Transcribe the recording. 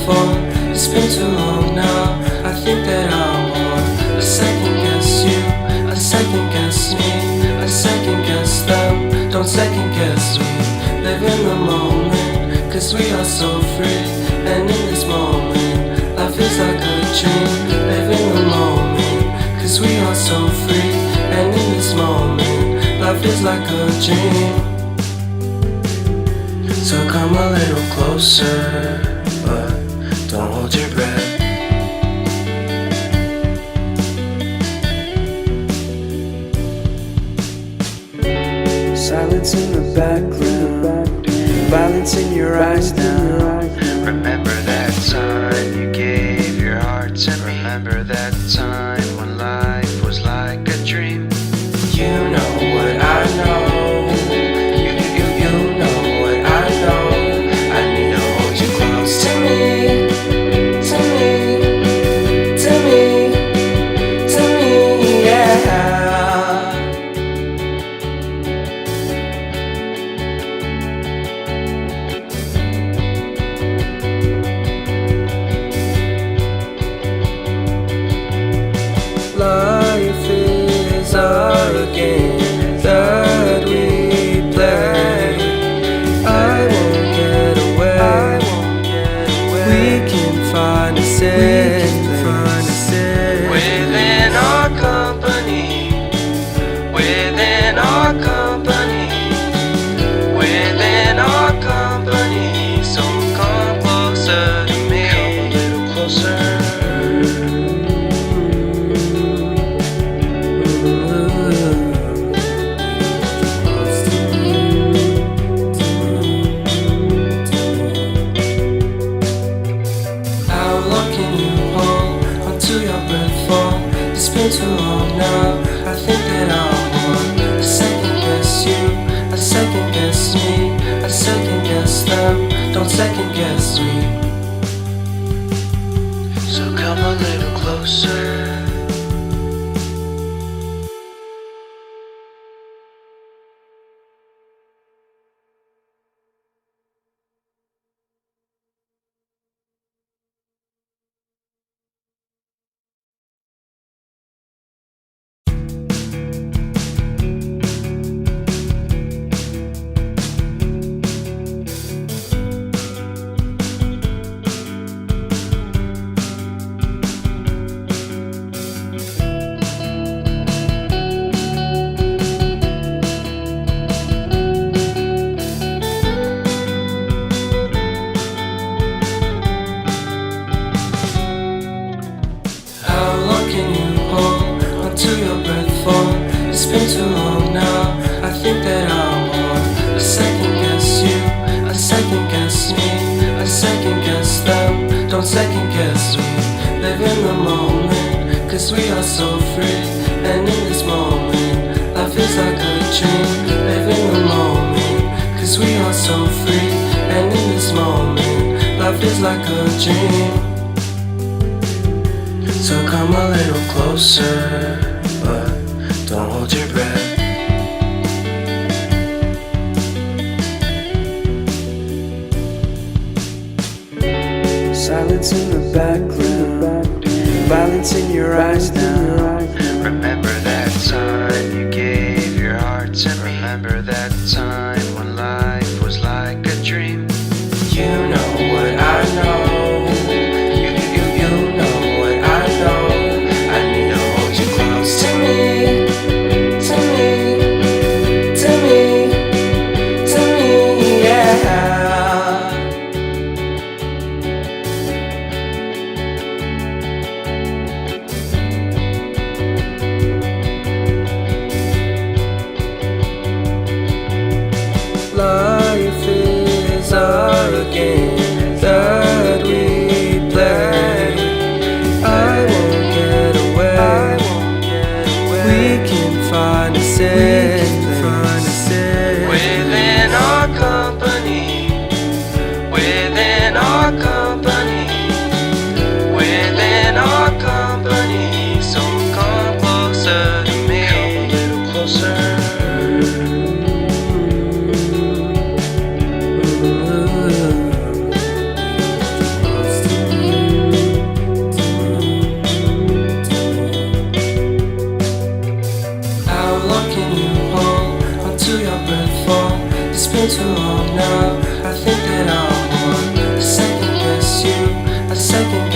before. It's been too long now. I think that I want. I second guess you, I second guess me, I second guess them. Don't second guess me. Live in the moment, cause we are so free. And in this moment, life is like a dream. Live in the moment, cause we are so free. And in this moment, life is like a dream. So come a little closer, but don't hold your breath. Silence in the background, violence in your eyes now. Remember that time you gave your heart to me. Remember that time when life was like a dream. You know what I know. You know what I know. I need to hold you close to me, to me, to me, to me, yeah. Life is a game that we play. I won't get away. We can find a safe place Within our company, within our company, within our company. So come closer to me, come a little closer. It's been too long now. I think that I want. I second guess you, I second guess me, I second guess them. Don't second guess me. So come a little closer. It's been too long now. I think that I want. I second guess you, I second guess me, I second guess them. Don't second guess me. Live in the moment, cause we are so free. And in this moment, life is like a dream. Live in the moment, cause we are so free. And in this moment, life is like a dream. So come a little closer, but don't hold your breath. Silence in the background, violence in your eyes now. Remember that time you gave your heart to me. Remember that time when life was like a dream. You know what I know. You know what I know. I need to hold you close to me, to me, to me, to me, yeah. second